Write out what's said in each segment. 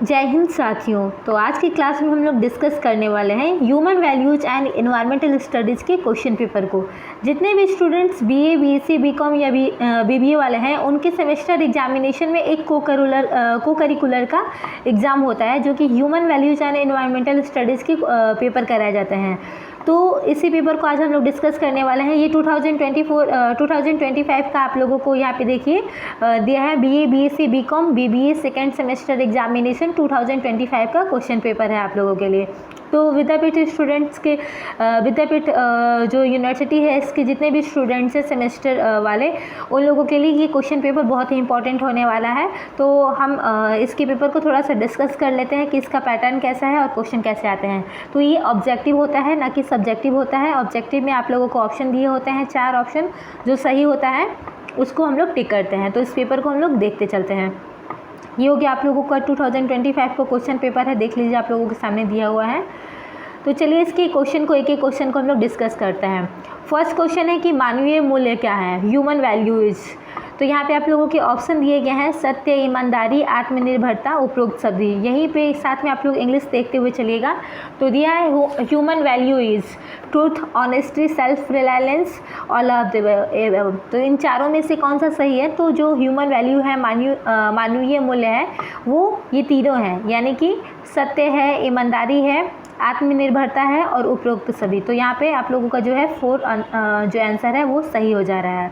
जय हिंद साथियों। तो आज की क्लास में हम लोग डिस्कस करने वाले हैं human values and environmental studies के क्वेश्चन पेपर को। जितने भी स्टूडेंट्स बीए, बीएससी, बीकॉम या बीबीए वाले हैं उनके सेमेस्टर एग्जामिनेशन में एक को करिकुलर का एग्ज़ाम होता है जो कि human values and environmental studies के पेपर कराए जाते हैं। तो इसी पेपर को आज हम लोग डिस्कस करने वाले हैं। ये 2025 का आप लोगों को यहाँ पे देखिए दिया है। BA, BSc, BCom, BBA second semester examination 2025 का क्वेश्चन पेपर है आप लोगों के लिए। तो विद्यापीठ स्टूडेंट्स के विद्यापीठ जो यूनिवर्सिटी है इसके जितने भी स्टूडेंट्स हैं सेमेस्टर वाले, उन लोगों के लिए ये क्वेश्चन पेपर बहुत ही इंपॉर्टेंट होने वाला है। तो हम इसके पेपर को थोड़ा सा डिस्कस कर लेते हैं कि इसका पैटर्न कैसा है और क्वेश्चन कैसे आते हैं। तो ये ऑब्जेक्टिव होता है, ना कि सब्जेक्टिव होता है। ऑब्जेक्टिव में आप लोगों को ऑप्शन दिए होते हैं, 4 ऑप्शन। जो सही होता है उसको हम लोग टिक करते हैं। तो इस पेपर को हम लोग देखते चलते हैं। ये हो गया आप लोगों का 2025 को क्वेश्चन पेपर है, देख लीजिए आप लोगों के सामने दिया हुआ है। तो चलिए इसके क्वेश्चन को एक क्वेश्चन को हम लोग डिस्कस करते हैं। फर्स्ट क्वेश्चन है कि मानवीय मूल्य क्या है, ह्यूमन वैल्यूज। तो यहाँ पे आप लोगों के ऑप्शन दिए गए हैं सत्य, ईमानदारी, आत्मनिर्भरता, उपरोक्त सभी। यहीं पे साथ में आप लोग इंग्लिश देखते हुए चलिएगा। तो दिया है human value is truth, honesty, self reliance, all of the. तो इन चारों में से कौन सा सही है? तो जो ह्यूमन वैल्यू है, मानवीय मूल्य है, वो ये तीनों हैं, यानी कि सत्य है, ईमानदारी है, आत्मनिर्भरता है और उपरोक्त सभी। तो यहाँ पे आप लोगों का जो है 4 जो आंसर है वो सही हो जा रहा है।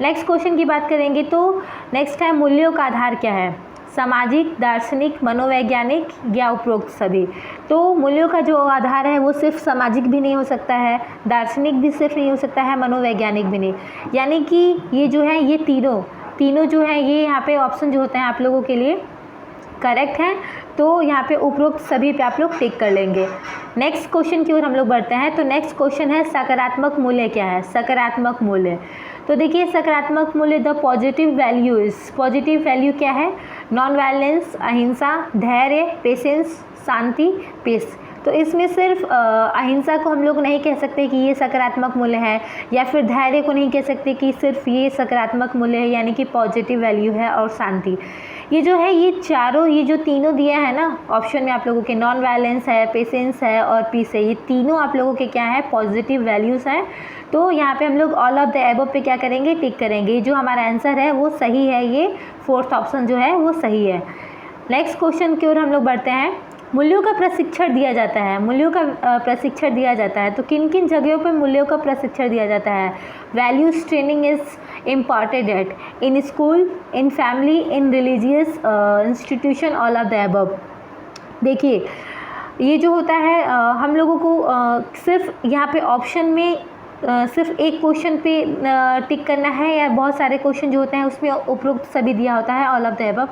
नेक्स्ट क्वेश्चन की बात करेंगे तो नेक्स्ट है मूल्यों का आधार क्या है, सामाजिक, दार्शनिक, मनोवैज्ञानिक या उपरोक्त सभी। तो मूल्यों का जो आधार है वो सिर्फ सामाजिक भी नहीं हो सकता है, दार्शनिक भी सिर्फ नहीं हो सकता है, मनोवैज्ञानिक भी नहीं। यानी कि ये जो है ये तीनों जो है ये यहाँ पे ऑप्शन जो होते हैं आप लोगों के लिए करेक्ट है। तो यहाँ पे उपरोक्त सभी पे आप लोग टिक कर लेंगे। नेक्स्ट क्वेश्चन की ओर हम लोग बढ़ते हैं। तो नेक्स्ट क्वेश्चन है सकारात्मक मूल्य क्या है, सकारात्मक मूल्य। तो देखिए सकारात्मक मूल्य the positive values. Positive value क्या है? नॉन वायलेंस, अहिंसा, धैर्य, पेशेंस, शांति, पीस। तो इसमें सिर्फ अहिंसा को हम लोग नहीं कह सकते कि ये सकारात्मक मूल्य है, या फिर धैर्य को नहीं कह सकते कि सिर्फ ये सकारात्मक मूल्य है, यानी कि पॉजिटिव वैल्यू है। और शांति, ये जो है ये चारों, ये जो तीनों दिया है ना ऑप्शन में आप लोगों के, नॉन वायलेंस है, पेशेंस है और पीस है, ये तीनों आप लोगों के क्या है, पॉजिटिव वैल्यूज़ हैं। तो यहाँ पे हम लोग ऑल ऑफ द एबव पे क्या करेंगे, टिक करेंगे। जो हमारा आंसर है वो सही है, ये 4th ऑप्शन जो है वो सही है। नेक्स्ट क्वेश्चन की ओर हम लोग बढ़ते हैं। मूल्यों का प्रशिक्षण दिया जाता है, मूल्यों का प्रशिक्षण दिया जाता है। तो किन किन जगहों पर मूल्यों का प्रशिक्षण दिया जाता है? Values training is important at in school, in family, in religious institution, all of the above. देखिए ये जो होता है हम लोगों को सिर्फ यहाँ पे ऑप्शन में सिर्फ एक क्वेश्चन पे टिक करना है, या बहुत सारे क्वेश्चन जो होते हैं उसमें उपरोक्त सभी दिया होता है, ऑल ऑफ द अबव।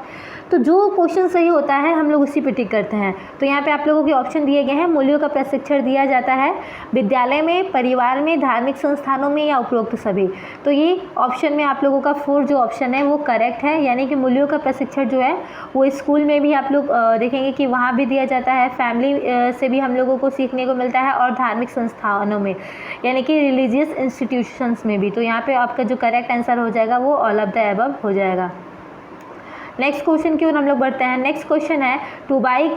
तो जो क्वेश्चन सही होता है हम लोग उसी पे टिक करते हैं। तो यहाँ पे आप लोगों के ऑप्शन दिए गए हैं, मूल्यों का प्रशिक्षण दिया जाता है विद्यालय में, परिवार में, धार्मिक संस्थानों में या उपरोक्त सभी। तो ये ऑप्शन में आप लोगों का 4 जो ऑप्शन है वो करेक्ट है, यानी कि मूल्यों का प्रशिक्षण जो है वो स्कूल में भी आप लोग देखेंगे कि वहाँ भी दिया जाता है, फैमिली से भी हम लोगों को सीखने को मिलता है, और धार्मिक संस्थानों में यानी कि रिलीजियस इंस्टीट्यूशंस में भी। तो यहाँ पे आपका जो करेक्ट आंसर हो जाएगा वो ऑल ऑफ द अबव हो जाएगा। नेक्स्ट क्वेश्चन की ओर हम लोग बढ़ते हैं। नेक्स्ट क्वेश्चन है to buy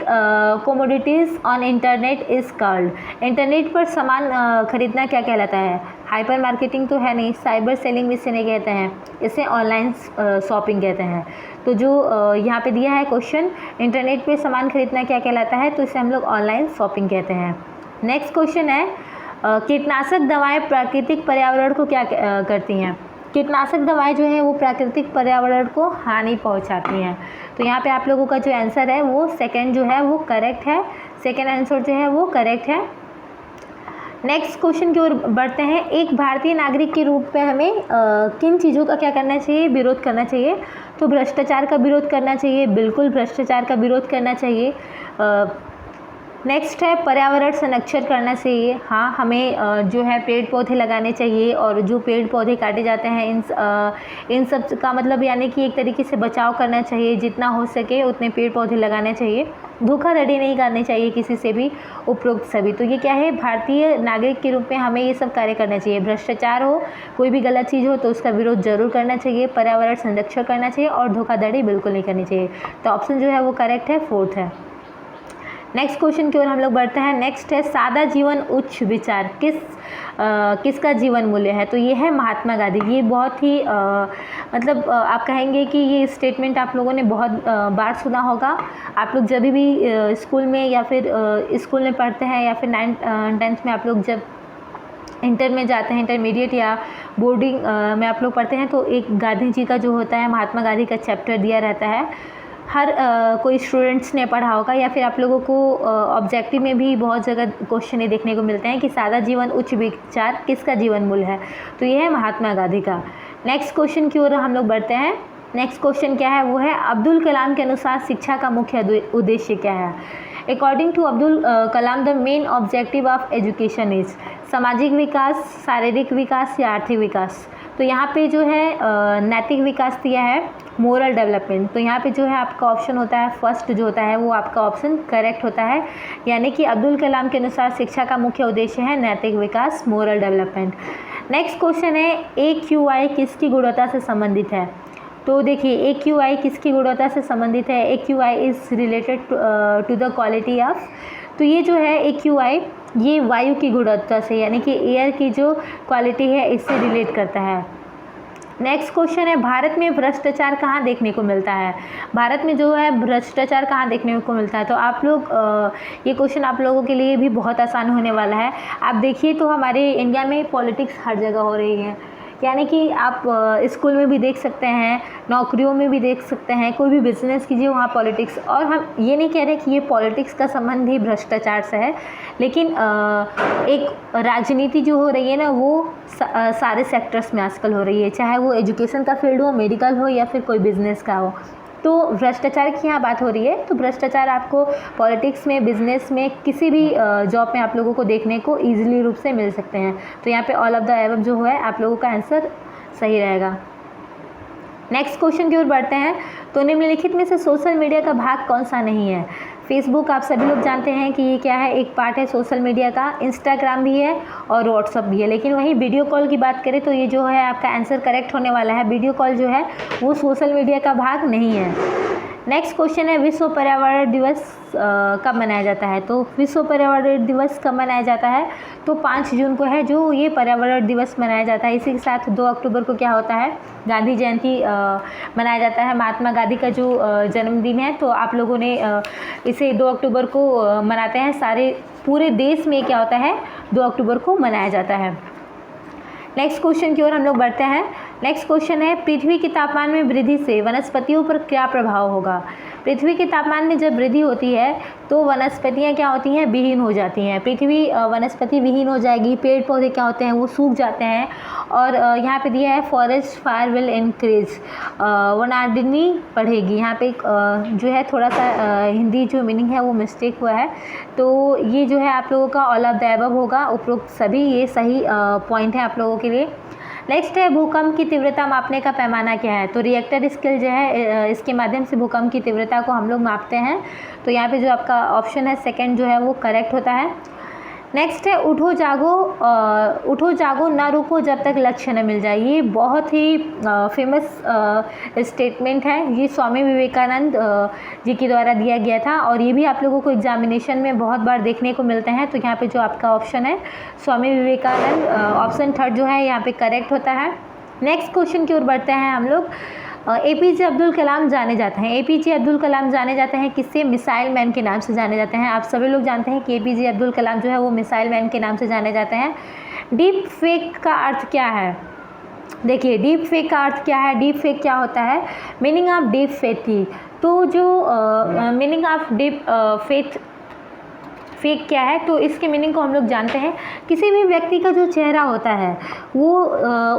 commodities on internet is called. Internet पर सामान खरीदना क्या कहलाता है? हाइपर मार्केटिंग तो है नहीं, साइबर सेलिंग इसे नहीं कहते हैं, इसे ऑनलाइन शॉपिंग कहते हैं। तो जो यहाँ पे दिया है क्वेश्चन, इंटरनेट पर सामान खरीदना क्या कहलाता है, तो इसे हम लोग ऑनलाइन शॉपिंग कहते हैं। नेक्स्ट क्वेश्चन है कीटनाशक दवाएँ प्राकृतिक पर्यावरण को क्या करती हैं? कीटनाशक दवाएं जो है वो प्राकृतिक पर्यावरण को हानि पहुंचाती हैं। तो यहाँ पे आप लोगों का जो आंसर है वो सेकंड जो है वो करेक्ट है, सेकंड आंसर जो है वो करेक्ट है। नेक्स्ट क्वेश्चन की ओर बढ़ते हैं। एक भारतीय नागरिक के रूप में हमें किन चीज़ों का क्या करना चाहिए, विरोध करना चाहिए? तो भ्रष्टाचार का विरोध करना चाहिए, बिल्कुल भ्रष्टाचार का विरोध करना चाहिए। नेक्स्ट है पर्यावरण संरक्षण करना चाहिए। हाँ, हमें जो है पेड़ पौधे लगाने चाहिए, और जो पेड़ पौधे काटे जाते हैं इन सब का मतलब यानी कि एक तरीके से बचाव करना चाहिए। जितना हो सके उतने पेड़ पौधे लगाने चाहिए। धोखाधड़ी नहीं करनी चाहिए किसी से भी, उपरोक्त सभी। तो ये क्या है, भारतीय नागरिक के रूप में हमें ये सब कार्य करना चाहिए। भ्रष्टाचार हो, कोई भी गलत चीज़ हो तो उसका विरोध जरूर करना चाहिए, पर्यावरण संरक्षण करना चाहिए, और धोखाधड़ी बिल्कुल नहीं करनी चाहिए। तो ऑप्शन जो है वो करेक्ट है, 4th है। नेक्स्ट क्वेश्चन की ओर हम लोग बढ़ते हैं। नेक्स्ट है सादा जीवन उच्च विचार किसका जीवन मूल्य है? तो ये है महात्मा गांधी। ये बहुत ही मतलब आप कहेंगे कि ये स्टेटमेंट आप लोगों ने बहुत बार सुना होगा। आप लोग जब भी स्कूल में या फिर स्कूल में पढ़ते हैं, या फिर 9th में आप लोग जब इंटर में जाते हैं, इंटरमीडिएट या बोर्डिंग में आप लोग पढ़ते हैं, तो एक गांधी जी का जो होता है, महात्मा गांधी का चैप्टर दिया रहता है। हर कोई स्टूडेंट्स ने पढ़ा होगा, या फिर आप लोगों को ऑब्जेक्टिव में भी बहुत जगह क्वेश्चन ये देखने को मिलते हैं कि सादा जीवन उच्च विचार किसका जीवन मूल्य है? तो ये है महात्मा गांधी का। नेक्स्ट क्वेश्चन की ओर हम लोग बढ़ते हैं। नेक्स्ट क्वेश्चन क्या है, वो है अब्दुल कलाम के अनुसार शिक्षा का मुख्य उद्देश्य क्या है? According to Abdul Kalam the main objective of education is सामाजिक विकास, शारीरिक विकास या आर्थिक विकास। तो यहाँ पे जो है नैतिक विकास दिया है, मोरल डेवलपमेंट। तो यहाँ पे जो है आपका ऑप्शन होता है फर्स्ट जो होता है वो आपका ऑप्शन करेक्ट होता है, यानी कि अब्दुल कलाम के अनुसार शिक्षा का मुख्य उद्देश्य है नैतिक विकास, मोरल डेवलपमेंट। नेक्स्ट क्वेश्चन है AQI किसकी गुणवत्ता से संबंधित है? तो देखिए AQI किसकी गुणवत्ता से संबंधित है? AQI is related to the quality of. तो ये जो है AQI ये वायु की गुणवत्ता से, यानी कि एयर की जो क्वालिटी है इससे रिलेट करता है। नेक्स्ट क्वेश्चन है भारत में भ्रष्टाचार कहाँ देखने को मिलता है? भारत में जो है भ्रष्टाचार कहाँ देखने को मिलता है? तो आप लोग ये क्वेश्चन आप लोगों के लिए भी बहुत आसान होने वाला है। आप देखिए तो हमारे इंडिया में पॉलिटिक्स हर जगह हो रही है, यानी कि आप स्कूल में भी देख सकते हैं, नौकरियों में भी देख सकते हैं, कोई भी बिजनेस कीजिए वहाँ पॉलिटिक्स। और हम ये नहीं कह रहे कि ये पॉलिटिक्स का संबंध ही भ्रष्टाचार से है, लेकिन एक राजनीति जो हो रही है ना वो सारे सेक्टर्स में आजकल हो रही है, चाहे वो एजुकेशन का फील्ड हो, मेडिकल हो, या फिर कोई बिजनेस का हो। तो भ्रष्टाचार की यहाँ बात हो रही है। तो भ्रष्टाचार आपको पॉलिटिक्स में, बिजनेस में, किसी भी जॉब में आप लोगों को देखने को ईजिली रूप से मिल सकते हैं। तो यहाँ पे ऑल ऑफ द एबव जो है आप लोगों का आंसर सही रहेगा। नेक्स्ट क्वेश्चन की ओर बढ़ते हैं। तो निम्नलिखित में से सोशल मीडिया का भाग कौन सा नहीं है? फेसबुक आप सभी लोग जानते हैं कि ये क्या है, एक पार्ट है सोशल मीडिया का। इंस्टाग्राम भी है और व्हाट्सअप भी है। लेकिन वहीं वीडियो कॉल की बात करें तो ये जो है आपका आंसर करेक्ट होने वाला है। वीडियो कॉल जो है वो सोशल मीडिया का भाग नहीं है। नेक्स्ट क्वेश्चन है विश्व पर्यावरण दिवस कब मनाया जाता है? तो विश्व पर्यावरण दिवस कब मनाया जाता है? तो 5 जून को है जो ये पर्यावरण दिवस मनाया जाता है। इसी के साथ 2 अक्टूबर को क्या होता है, गांधी जयंती मनाया जाता है। महात्मा गांधी का जो जन्मदिन है, तो आप लोगों ने इसे 2 अक्टूबर को मनाते हैं। सारे पूरे देश में क्या होता है, 2 अक्टूबर को मनाया जाता है। नेक्स्ट क्वेश्चन की ओर हम लोग बढ़ते हैं। नेक्स्ट क्वेश्चन है पृथ्वी के तापमान में वृद्धि से वनस्पतियों पर क्या प्रभाव होगा? पृथ्वी के तापमान में जब वृद्धि होती है तो वनस्पतियाँ क्या होती हैं, विहीन हो जाती हैं। पृथ्वी वनस्पति विहीन हो जाएगी, पेड़ पौधे क्या होते हैं वो सूख जाते हैं। और यहाँ पे दिया है फॉरेस्ट फायर विल इंक्रीज, वनाग्नि बढ़ेगी। यहाँ पे जो है थोड़ा सा हिंदी जो मीनिंग है वो मिस्टेक हुआ है। तो ये जो है आप लोगों का ऑल ऑफ द अबव होगा, उपरोक्त सभी ये सही पॉइंट है आप लोगों के लिए। नेक्स्ट है भूकंप की तीव्रता मापने का पैमाना क्या है? तो रिएक्टर स्केल जो है इसके माध्यम से भूकंप की तीव्रता को हम लोग मापते हैं। तो यहाँ पे जो आपका ऑप्शन है सेकंड जो है वो करेक्ट होता है। नेक्स्ट है उठो जागो ना रुको जब तक लक्ष्य न मिल जाए। ये बहुत ही फेमस स्टेटमेंट है। ये स्वामी विवेकानंद जी के द्वारा दिया गया था, और ये भी आप लोगों को एग्जामिनेशन में बहुत बार देखने को मिलते हैं। तो यहाँ पे जो आपका ऑप्शन है स्वामी विवेकानंद, ऑप्शन थर्ड जो है यहाँ पे करेक्ट होता है। नेक्स्ट क्वेश्चन की ओर बढ़ते हैं हम लोग। APJ अब्दुल कलाम जाने जाते हैं। APJ अब्दुल कलाम जाने जाते हैं किससे? मिसाइल मैन के नाम से जाने जाते हैं। आप सभी लोग जानते हैं कि APJ अब्दुल कलाम जो है वो मिसाइल मैन के नाम से जाने जाते हैं। डीप फेक का अर्थ क्या है? देखिए डीप फेक का अर्थ क्या है, डीप फेक क्या होता है? मीनिंग ऑफ डीप फेक की। तो जो मीनिंग ऑफ डीप फेक क्या है, तो इसके मीनिंग को हम लोग जानते हैं। किसी भी व्यक्ति का जो चेहरा होता है वो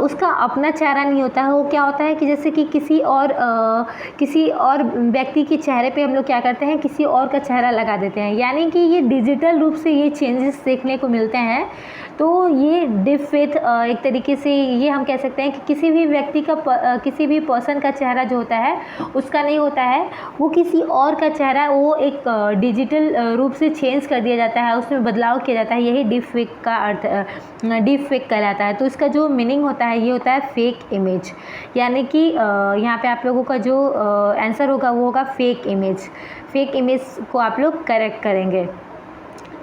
उसका अपना चेहरा नहीं होता है। वो क्या होता है कि जैसे कि किसी और व्यक्ति के चेहरे पे हम लोग क्या करते हैं, किसी और का चेहरा लगा देते हैं, यानी कि ये डिजिटल रूप से ये चेंजेस देखने को मिलते हैं। तो ये डिप फेक एक तरीके से ये हम कह सकते हैं कि किसी भी व्यक्ति का किसी भी पर्सन का चेहरा जो होता है उसका नहीं होता है, वो किसी और का चेहरा वो एक डिजिटल रूप से चेंज कर दिया जाता है, उसमें बदलाव किया जाता है। यही डीप फेक का अर्थ डीप फेक कहलाता है। तो इसका जो मीनिंग होता है ये होता है फेक इमेज, यानी कि यहाँ पे आप लोगों का जो आंसर होगा वो होगा फेक इमेज। फेक इमेज को आप लोग करेक्ट करेंगे।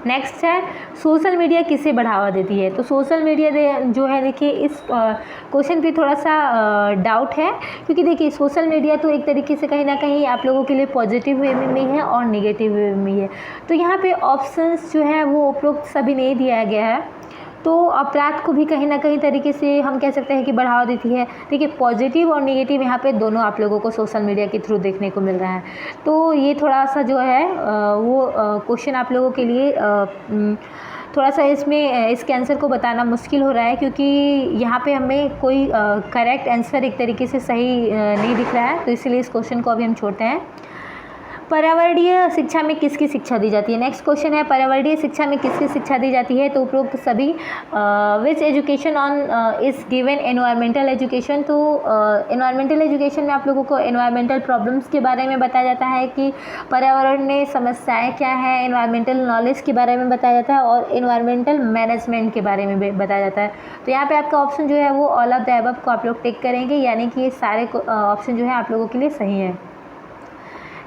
नेक्स्ट है सोशल मीडिया किसे बढ़ावा देती है। तो सोशल मीडिया जो है, देखिए इस क्वेश्चन पे थोड़ा सा डाउट है, क्योंकि देखिए सोशल मीडिया तो एक तरीके से कहीं ना कहीं आप लोगों के लिए पॉजिटिव वे में भी है और नेगेटिव वे में भी है। तो यहाँ पे ऑप्शंस जो है वो उपरोक्त सभी नहीं दिया गया है, तो अपराध को भी कहीं ना कहीं तरीके से हम कह सकते हैं कि बढ़ावा देती है। देखिए पॉजिटिव और नेगेटिव यहाँ पे दोनों आप लोगों को सोशल मीडिया के थ्रू देखने को मिल रहा है। तो ये थोड़ा सा जो है वो क्वेश्चन आप लोगों के लिए थोड़ा सा इसमें इसके आंसर को बताना मुश्किल हो रहा है, क्योंकि यहाँ पे हमें कोई करेक्ट आंसर एक तरीके से सही नहीं दिख रहा है। तो इसलिए इस क्वेश्चन को अभी हम छोड़ते हैं। पर्यावरणीय शिक्षा में किसकी शिक्षा दी जाती है। नेक्स्ट क्वेश्चन है पर्यावरणीय शिक्षा में किसकी शिक्षा दी जाती है। तो उपरोक्त सभी which education on is given environmental education. तो एनवायरमेंटल एजुकेशन में आप लोगों को एनवायरमेंटल प्रॉब्लम्स के बारे में बताया जाता है कि पर्यावरण में समस्याएं क्या हैं, एनवायरमेंटल नॉलेज के बारे में बताया जाता है और एनवायरमेंटल मैनेजमेंट के बारे में बताया जाता है। तो यहाँ पे आपका ऑप्शन जो है वो ऑल ऑफ द अबव को आप लोग टिक करेंगे, यानी कि ये सारे ऑप्शन जो है आप लोगों के लिए सही है।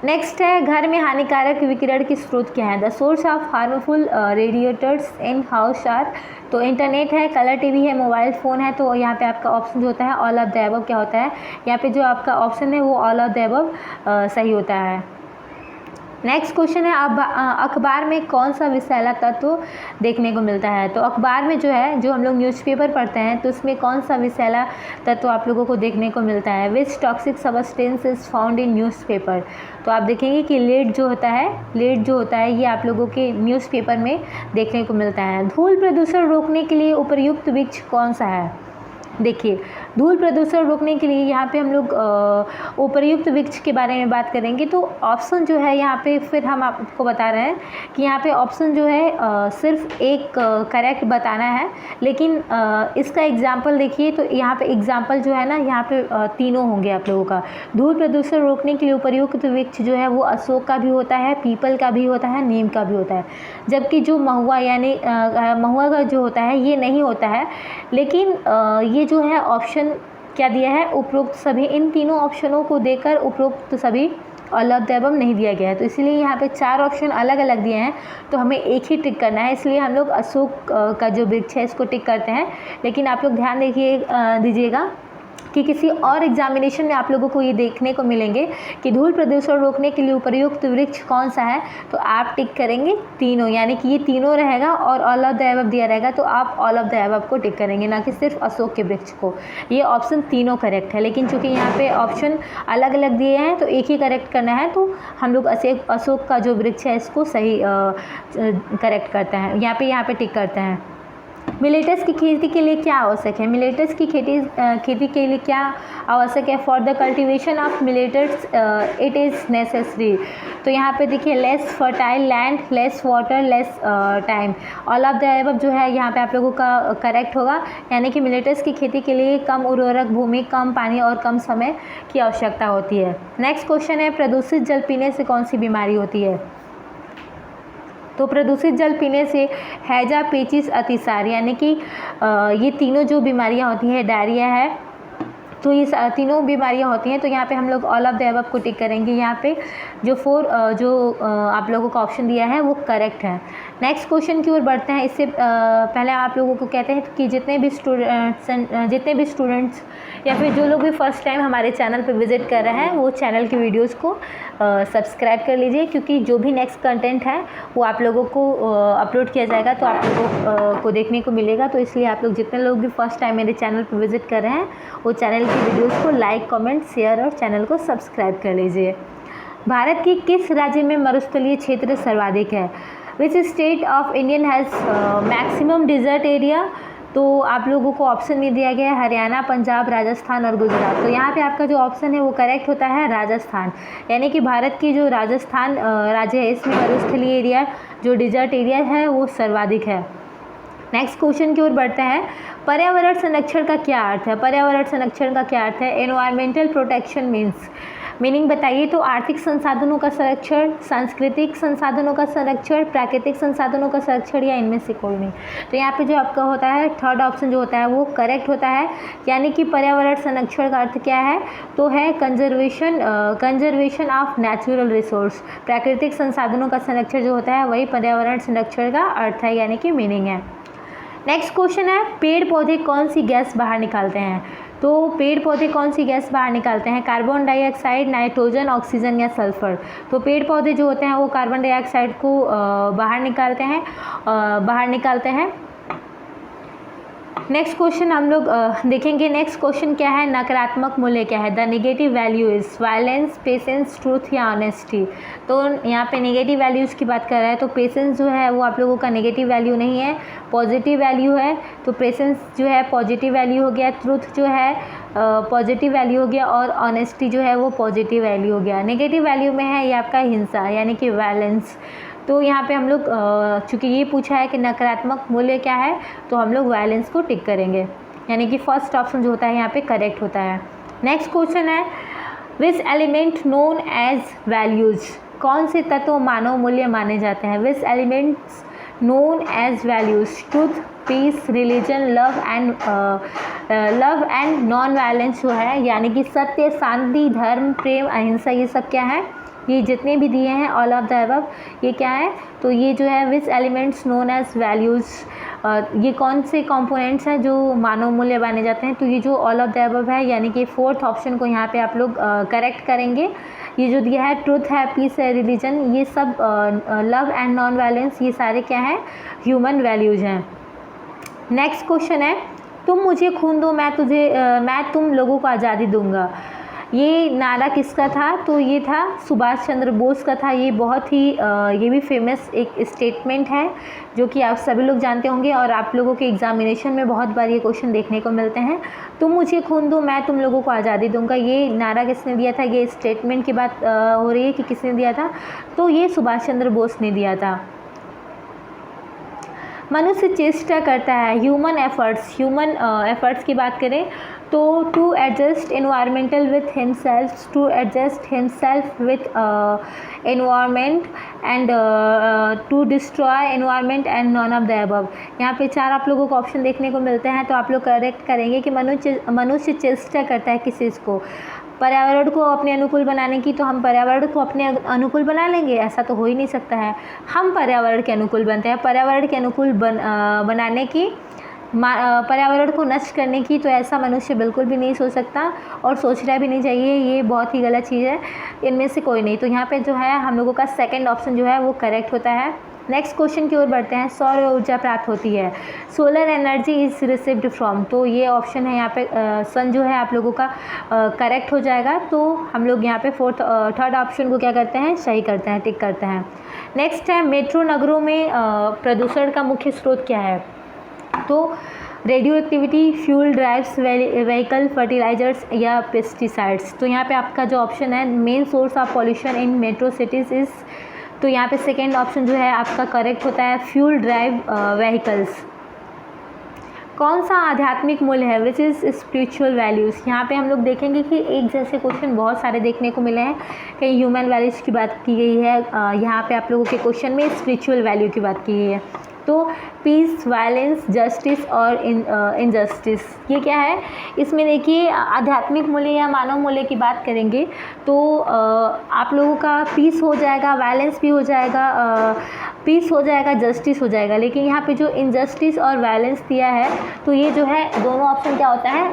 नेक्स्ट है घर में हानिकारक विकिरण के स्रोत क्या है। The source of harmful radiators in house are. तो इंटरनेट है, कलर टीवी है, मोबाइल फ़ोन है। तो यहाँ पे आपका ऑप्शन जो होता है ऑल ऑफ द अबव क्या होता है, यहाँ पे जो आपका ऑप्शन है वो ऑल ऑफ द अबव सही होता है। नेक्स्ट क्वेश्चन है अब अखबार में कौन सा विषैला तत्व देखने को मिलता है। तो अखबार में जो है, जो हम लोग न्यूज़पेपर पढ़ते हैं, तो उसमें कौन सा विषैला तत्व आप लोगों को देखने को मिलता है। Which toxic substance is found in newspaper. तो आप देखेंगे कि लेड जो होता है ये आप लोगों के न्यूज़पेपर में देखने को मिलता है। धूल प्रदूषण रोकने के लिए उपयुक्त वृक्ष कौन सा है। देखिए धूल प्रदूषण रोकने के लिए यहाँ पे हम लोग उपयुक्त वृक्ष के बारे में बात करेंगे। तो ऑप्शन जो है यहाँ पे फिर हम आपको बता रहे हैं कि यहाँ पे ऑप्शन जो है सिर्फ एक करेक्ट बताना है, लेकिन इसका एग्जाम्पल देखिए। तो यहाँ पे एग्जाम्पल जो है ना, यहाँ पे तीनों होंगे आप लोगों का। धूल प्रदूषण रोकने के लिए उपयुक्त वृक्ष जो है वो अशोक का भी होता है, पीपल का भी होता है, नीम का भी होता है। जबकि जो महुआ यानी महुआ का जो होता है ये नहीं होता है। लेकिन ये जो है ऑप्शन क्या दिया है, उपरोक्त सभी, इन तीनों ऑप्शनों को देकर उपरोक्त सभी ऑल ऑफ द अबव नहीं दिया गया है। तो इसलिए यहाँ पे 4 ऑप्शन अलग अलग दिए हैं, तो हमें एक ही टिक करना है। इसलिए हम लोग अशोक का जो वृक्ष है इसको टिक करते हैं। लेकिन आप लोग ध्यान दीजिएगा कि किसी और एग्जामिनेशन में आप लोगों को ये देखने को मिलेंगे कि धूल प्रदूषण रोकने के लिए उपयुक्त वृक्ष कौन सा है, तो आप टिक करेंगे तीनों, यानी कि ये तीनों रहेगा और ऑल ऑफ द अबव दिया रहेगा, तो आप ऑल ऑफ द अबव को टिक करेंगे, ना कि सिर्फ अशोक के वृक्ष को। ये ऑप्शन तीनों करेक्ट है, लेकिन चूंकि यहाँ पे ऑप्शन अलग अलग दिए हैं तो एक ही करेक्ट करना है। तो हम लोग अशोक का जो वृक्ष है इसको सही करेक्ट करते हैं, यहाँ पे टिक करते हैं। मिलेटस की खेती के लिए क्या आवश्यक है। मिलेटस की खेती के लिए क्या आवश्यक है। For the cultivation of millets it is necessary. तो यहाँ पे देखिए less fertile land, less water, less time. All of the above जो है यहाँ पे आप लोगों का करेक्ट होगा, यानी कि मिलेटस की खेती के लिए कम उर्वरक भूमि, कम पानी और कम समय की आवश्यकता होती है। नेक्स्ट क्वेश्चन है प्रदूषित जल पीने से कौन सी बीमारी होती है। तो प्रदूषित जल पीने से हैजा, पेचिस, अतिसार, यानी कि ये तीनों जो बीमारियां होती हैं, डायरिया है, तो ये तीनों बीमारियां होती हैं। तो यहाँ पे हम लोग ऑल ऑफ द अबव को टिक करेंगे। यहाँ पे जो आप लोगों को ऑप्शन दिया है वो करेक्ट है। नेक्स्ट क्वेश्चन की ओर बढ़ते हैं। इससे पहले आप लोगों को कहते हैं कि जितने भी स्टूडेंट्स या फिर जो लोग भी फर्स्ट टाइम हमारे चैनल पर विज़िट कर रहे हैं वो चैनल की वीडियोज़ को सब्सक्राइब कर लीजिए, क्योंकि जो भी नेक्स्ट कंटेंट है वो आप लोगों को अपलोड किया जाएगा तो आप लोगों को देखने को मिलेगा। तो इसलिए आप लोग जितने लोग भी फर्स्ट टाइम मेरे चैनल पर विज़िट कर रहे हैं वो चैनल की वीडियोज़ को लाइक, कमेंट, शेयर और चैनल को सब्सक्राइब कर लीजिए। भारत की किस राज्य में मरुस्थलीय क्षेत्र सर्वाधिक है। Which state of Indian has maximum desert area? तो आप लोगों को ऑप्शन में दिया गया है हरियाणा, पंजाब, राजस्थान और गुजरात। तो यहाँ पे आपका जो ऑप्शन है वो करेक्ट होता है राजस्थान, यानी कि भारत की जो राजस्थान राज्य है इसमें मरुस्थलीय एरिया जो डिजर्ट एरिया है वो सर्वाधिक है। नेक्स्ट क्वेश्चन की ओर बढ़ते हैं। पर्यावरण संरक्षण का क्या अर्थ है? पर्यावरण संरक्षण का क्या अर्थ है? एनवायरमेंटल प्रोटेक्शन मीनिंग बताइए। तो आर्थिक संसाधनों का संरक्षण, सांस्कृतिक संसाधनों का संरक्षण, प्राकृतिक संसाधनों का संरक्षण या इनमें से कोई नहीं। तो यहाँ पे जो आपका होता है थर्ड ऑप्शन जो होता है वो करेक्ट होता है, यानी कि पर्यावरण संरक्षण का अर्थ क्या है? तो है कंजर्वेशन ऑफ नेचुरल रिसोर्स। प्राकृतिक संसाधनों का संरक्षण जो होता है वही पर्यावरण संरक्षण का अर्थ है, यानी कि मीनिंग है। नेक्स्ट क्वेश्चन है, पेड़ पौधे कौन सी गैस बाहर निकालते हैं? तो पेड़ पौधे कौन सी गैस बाहर निकालते हैं? कार्बन डाइऑक्साइड, नाइट्रोजन, ऑक्सीजन या सल्फर? तो पेड़ पौधे जो होते हैं वो कार्बन डाइऑक्साइड को बाहर निकालते हैं। नेक्स्ट क्वेश्चन हम लोग देखेंगे। नेक्स्ट क्वेश्चन क्या है? नकारात्मक मूल्य क्या है? The negative value is violence, patience, truth या ऑनेस्टी? तो यहाँ पे नेगेटिव वैल्यूज़ की बात कर रहा है, तो पेशेंस जो है वो आप लोगों का नेगेटिव वैल्यू नहीं है, पॉजिटिव वैल्यू है। तो पेशेंस जो है पॉजिटिव वैल्यू हो गया, ट्रूथ जो है पॉजिटिव वैल्यू हो गया और ऑनेस्टी जो है वो पॉजिटिव वैल्यू हो गया। नेगेटिव वैल्यू में है ये आपका हिंसा, यानी कि वायलेंस। तो यहाँ पे हम लोग चूँकि ये पूछा है कि नकारात्मक मूल्य क्या है, तो हम लोग वायलेंस को टिक करेंगे, यानी कि फर्स्ट ऑप्शन जो होता है यहाँ पे करेक्ट होता है। नेक्स्ट क्वेश्चन है, which element known as values? कौन से तत्व मानव मूल्य माने जाते हैं? Which elements known as values? Truth, peace, religion, love and non violence जो है, यानी कि सत्य, शांति, धर्म, प्रेम, अहिंसा, ये सब क्या है? ये जितने भी दिए हैं ऑल ऑफ द अबव, ये क्या है? तो ये जो है which elements known as values, ये कौन से कंपोनेंट्स हैं जो मानव मूल्य माने जाते हैं? तो ये जो ऑल ऑफ द अबव है, यानी कि फोर्थ ऑप्शन को यहाँ पे आप लोग करेक्ट करेंगे। ये जो दिया है ट्रूथ है, पीस है, रिलीजन, ये सब लव एंड नॉन वायलेंस, ये सारे क्या हैं? ह्यूमन वैल्यूज़ हैं। नेक्स्ट क्वेश्चन है, तुम मुझे खून दो मैं तुम लोगों को आज़ादी दूंगा। ये नारा किसका था? तो ये था सुभाष चंद्र बोस का था। ये बहुत ही ये भी फेमस एक स्टेटमेंट है जो कि आप सभी लोग जानते होंगे और आप लोगों के एग्जामिनेशन में बहुत बार ये क्वेश्चन देखने को मिलते हैं। तुम मुझे खून दो मैं तुम लोगों को आज़ादी दूंगा, ये नारा किसने दिया था? ये स्टेटमेंट की बात हो रही है कि किसने दिया था? तो ये सुभाष चंद्र बोस ने दिया था। मनुष्य चेष्टा करता है, ह्यूमन एफर्ट्स की बात करें तो to adjust environmental with himself, to adjust himself with environment and to destroy environment and none of the above. यहाँ पे चार आप लोगों को ऑप्शन देखने को मिलते हैं, तो आप लोग करेक्ट करेंगे कि मनुष्य चेष्टा करता है किस चीज़ को? पर्यावरण को अपने अनुकूल बनाने की। तो हम पर्यावरण को अपने अनुकूल बना लेंगे? ऐसा तो हो ही नहीं सकता है। हम पर्यावरण के अनुकूल बनते हैं, पर्यावरण के अनुकूल बनाने की, पर्यावरण को नष्ट करने की तो ऐसा मनुष्य बिल्कुल भी नहीं सोच सकता और सोचना भी नहीं चाहिए, ये बहुत ही गलत चीज़ है। इनमें से कोई नहीं। तो यहाँ पे जो है हम लोगों का सेकंड ऑप्शन जो है वो करेक्ट होता है। नेक्स्ट क्वेश्चन की ओर बढ़ते हैं। सौर ऊर्जा प्राप्त होती है, solar energy is received from. तो ये ऑप्शन है यहाँ पे सन जो है आप लोगों का करेक्ट हो जाएगा। तो हम लोग यहाँ पे थर्ड ऑप्शन को क्या करते हैं? सही करते हैं, टिक करते हैं। नेक्स्ट है, मेट्रो नगरों में प्रदूषण का मुख्य स्रोत क्या है? तो radio activity, fuel drives, vehicle, fertilizers या पेस्टिसाइड्स। तो यहाँ पे आपका जो ऑप्शन है, main source of pollution in metro cities is, तो यहाँ पे सेकेंड ऑप्शन जो है आपका करेक्ट होता है, फ्यूल ड्राइव व्हीकल्स। कौन सा आध्यात्मिक मूल्य है? Which is spiritual values. यहाँ पे हम लोग देखेंगे कि एक जैसे क्वेश्चन बहुत सारे देखने को मिले हैं। कहीं ह्यूमन वैल्यूज़ की बात की गई है, यहाँ पे आप लोगों के क्वेश्चन में स्पिरिचुअल वैल्यू की बात की गई है। तो पीस, वायलेंस, जस्टिस और इनजस्टिस, ये क्या है? इसमें देखिए आध्यात्मिक मूल्य या मानव मूल्य की बात करेंगे तो आप लोगों का पीस हो जाएगा, वायलेंस भी हो जाएगा, पीस हो जाएगा, जस्टिस हो जाएगा। लेकिन यहाँ पे जो इनजस्टिस और वायलेंस दिया है तो ये जो है दोनों ऑप्शन क्या होता है?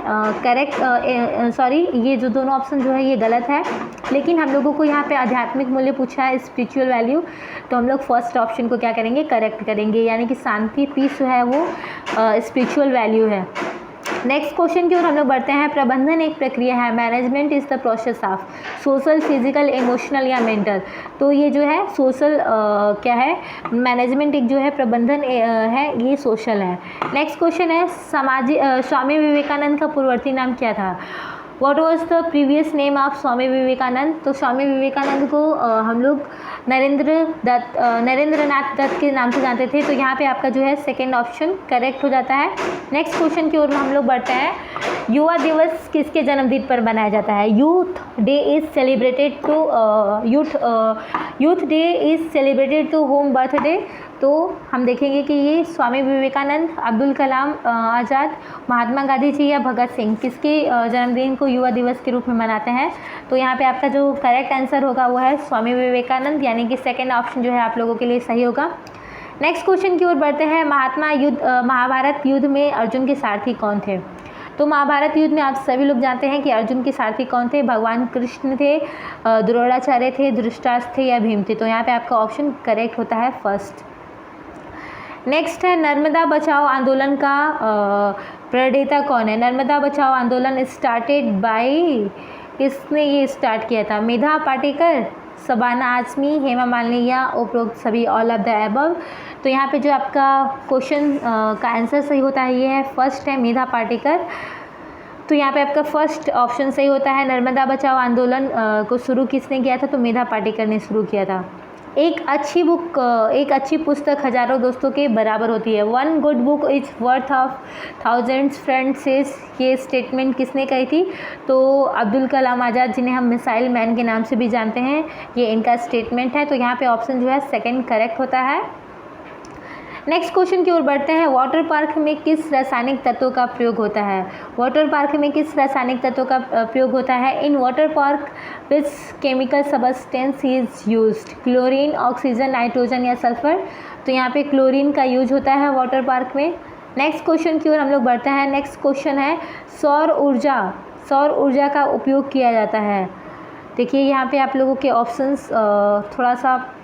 ये जो दोनों ऑप्शन जो है ये गलत है। लेकिन हम लोगों को यहाँ पे आध्यात्मिक मूल्य पूछा है, स्पिरिचुअल वैल्यू, तो हम लोग फर्स्ट ऑप्शन को क्या करेंगे? करेक्ट करेंगे, यानी कि शांति, पीस जो है वो स्पिरिचुअल वैल्यू है। नेक्स्ट क्वेश्चन की ओर हम लोग बढ़ते हैं। प्रबंधन एक प्रक्रिया है, management is the process of social, physical, emotional या मेंटल। तो ये जो है सोशल क्या है, मैनेजमेंट एक जो है प्रबंधन है, ये सोशल है। नेक्स्ट क्वेश्चन है स्वामी विवेकानंद का पूर्ववर्ती नाम क्या था? What was the previous name of Swami Vivekananda? तो स्वामी विवेकानंद को हम लोग नरेंद्रनाथ दत्त के नाम से जानते थे। तो यहाँ पे आपका जो है सेकेंड ऑप्शन करेक्ट हो जाता है। नेक्स्ट क्वेश्चन की ओर हम लोग बढ़ते हैं। युवा दिवस किसके जन्मदिन पर मनाया जाता है? Youth day is celebrated to youth day is celebrated to home birthday. तो हम देखेंगे कि ये स्वामी विवेकानंद, अब्दुल कलाम आज़ाद, महात्मा गांधी जी या भगत सिंह किसके जन्मदिन को युवा दिवस के रूप में मनाते हैं? तो यहाँ पे आपका जो करेक्ट आंसर होगा वो है स्वामी विवेकानंद, यानी कि सेकंड ऑप्शन जो है आप लोगों के लिए सही होगा। नेक्स्ट क्वेश्चन की ओर बढ़ते हैं। महाभारत युद्ध में अर्जुन के सारथी कौन थे? तो महाभारत युद्ध में आप सभी लोग जानते हैं कि अर्जुन के सारथी कौन थे? भगवान कृष्ण थे, द्रोणाचार्य थे, धृतराष्ट्र थे या भीम थे? तो यहाँ पे आपका ऑप्शन करेक्ट होता है फर्स्ट। नेक्स्ट है नर्मदा बचाओ आंदोलन का प्रणेता कौन है? नर्मदा बचाओ आंदोलन स्टार्टेड बाय, किसने ये स्टार्ट किया था? मेधा पाटेकर, शबाना आजमी, हेमा मालिनी या उपरोक्त सभी, ऑल ऑफ द अबव। तो यहाँ पे जो आपका क्वेश्चन का आंसर सही होता है ये है फर्स्ट है, मेधा पाटेकर। तो यहाँ पे आपका फर्स्ट ऑप्शन सही होता है। नर्मदा बचाओ आंदोलन को शुरू किसने किया था? तो मेधा पाटेकर ने शुरू किया था। एक अच्छी पुस्तक हजारों दोस्तों के बराबर होती है। One good book is worth of thousands friends, ये स्टेटमेंट किसने कही थी? तो अब्दुल कलाम आज़ाद, जिन्हें हम मिसाइल मैन के नाम से भी जानते हैं, ये इनका स्टेटमेंट है। तो यहाँ पे ऑप्शन जो है सेकंड करेक्ट होता है। नेक्स्ट क्वेश्चन की ओर बढ़ते हैं। वाटर पार्क में किस रासायनिक तत्व का प्रयोग होता है? वाटर पार्क में किस रासायनिक तत्व का प्रयोग होता है? In water park which chemical substance is used? Chlorine, oxygen, nitrogen या सल्फर? तो यहाँ पे क्लोरीन का यूज होता है वाटर पार्क में। नेक्स्ट क्वेश्चन की ओर हम लोग बढ़ते हैं। नेक्स्ट क्वेश्चन है सौर ऊर्जा का उपयोग किया जाता है। देखिए यहाँ पे आप लोगों के ऑप्शंस थोड़ा सा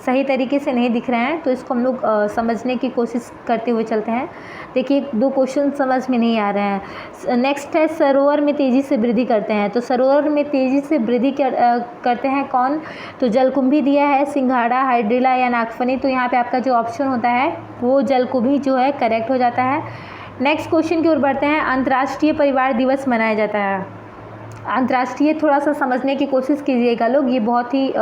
सही तरीके से नहीं दिख रहे हैं, तो इसको हम लोग समझने की कोशिश करते हुए चलते हैं। देखिए दो क्वेश्चन समझ में नहीं आ रहे हैं। नेक्स्ट है सरोवर में तेज़ी से वृद्धि करते हैं। तो सरोवर में तेज़ी से वृद्धि करते हैं कौन? तो जलकुंभी दिया है, सिंघाड़ा, हाइड्रिला या नागफनी। तो यहाँ पे आपका जो ऑप्शन होता है वो जलकुंभी जो है करेक्ट हो जाता है। नेक्स्ट क्वेश्चन की ओर बढ़ते हैं। अंतर्राष्ट्रीय परिवार दिवस मनाया जाता है। अंतर्राष्ट्रीय थोड़ा सा समझने की कोशिश कीजिएगा लोग, ये बहुत ही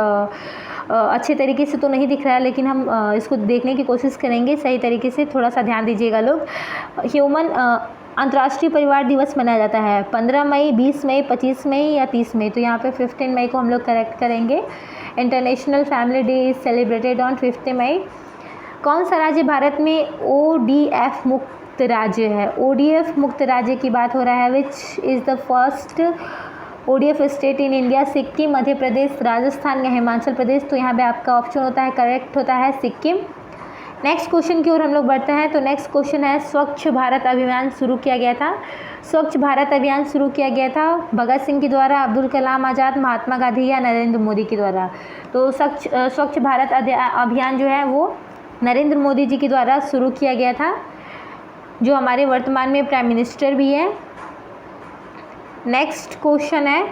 अच्छे तरीके से तो नहीं दिख रहा है, लेकिन हम इसको देखने की कोशिश करेंगे सही तरीके से, थोड़ा सा ध्यान दीजिएगा लोग। अंतर्राष्ट्रीय परिवार दिवस मनाया जाता है 15 मई, 20 मई, 25 मई या 30 मई। तो यहाँ पे 15 मई को हम लोग करेक्ट करेंगे। International family day is celebrated on 5 मई। कौन सा राज्य भारत में ODF मुक्त राज्य है? ODF मुक्त राज्य की बात हो रहा है। Which is the first ODF state in India? Sikkim, Madhya Pradesh, Rajasthan या हिमाचल प्रदेश? तो यहाँ पे आपका ऑप्शन होता है करेक्ट होता है सिक्किम। नेक्स्ट क्वेश्चन की ओर हम लोग बढ़ते हैं। तो नेक्स्ट क्वेश्चन है स्वच्छ भारत अभियान शुरू किया गया था। स्वच्छ भारत अभियान शुरू किया गया था भगत सिंह के द्वारा, अब्दुल कलाम आज़ाद, महात्मा गांधी या नरेंद्र मोदी के द्वारा? तो स्वच्छ भारत अभियान जो है वो नरेंद्र मोदी जी के द्वारा शुरू किया गया था, जो हमारे वर्तमान में प्राइम मिनिस्टर भी हैं। नेक्स्ट क्वेश्चन है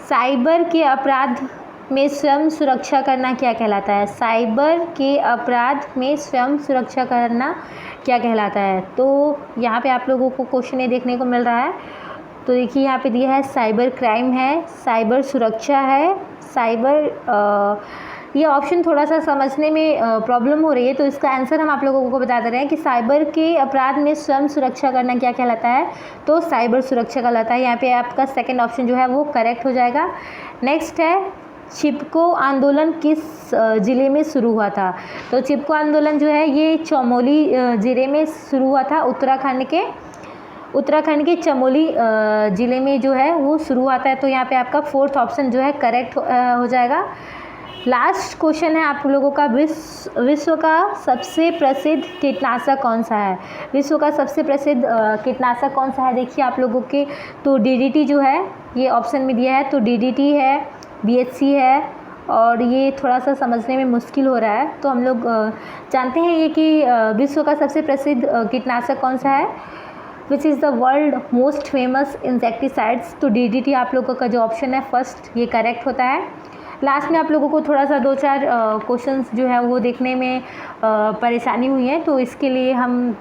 साइबर के अपराध में स्वयं सुरक्षा करना क्या कहलाता है? साइबर के अपराध में स्वयं सुरक्षा करना क्या कहलाता है? तो यहाँ पे आप लोगों को क्वेश्चन ये देखने को मिल रहा है। तो देखिए यहाँ पे दिया है साइबर क्राइम है, साइबर सुरक्षा है, ये ऑप्शन थोड़ा सा समझने में प्रॉब्लम हो रही है, तो इसका आंसर हम आप लोगों को बता दे रहे हैं कि साइबर के अपराध में स्वयं सुरक्षा करना क्या कहलाता है? तो साइबर सुरक्षा कहलाता है। यहाँ पे आपका सेकंड ऑप्शन जो है वो करेक्ट हो जाएगा। नेक्स्ट है चिपको आंदोलन किस ज़िले में शुरू हुआ था? तो चिपको आंदोलन जो है ये चमोली ज़िले में शुरू हुआ था। उत्तराखंड के चमोली ज़िले में जो है वो शुरू हुआ था। तो यहाँ पे आपका फोर्थ ऑप्शन जो है करेक्ट हो जाएगा। लास्ट क्वेश्चन है आप लोगों का, विश्व का सबसे प्रसिद्ध कीटनाशक कौन सा है? विश्व का सबसे प्रसिद्ध कीटनाशक कौन सा है? देखिए आप लोगों के, तो DDT जो है ये ऑप्शन में दिया है। तो DDT है, BHC है, और ये थोड़ा सा समझने में मुश्किल हो रहा है। तो हम लोग जानते हैं ये कि विश्व का सबसे प्रसिद्ध कीटनाशक कौन सा है? Which is the world most famous insecticides. तो DDT आप लोगों का जो ऑप्शन है फर्स्ट ये करेक्ट होता है। लास्ट में आप लोगों को थोड़ा सा 2-4 क्वेश्चंस जो है वो देखने में परेशानी हुई है, तो इसके लिए हम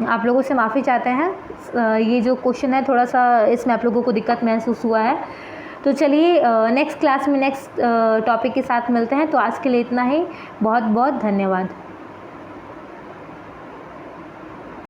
आप लोगों से माफ़ी चाहते हैं। ये जो क्वेश्चन है थोड़ा सा इसमें आप लोगों को दिक्कत महसूस हुआ है। तो चलिए नेक्स्ट क्लास में नेक्स्ट टॉपिक के साथ मिलते हैं। तो आज के लिए इतना ही। बहुत बहुत धन्यवाद।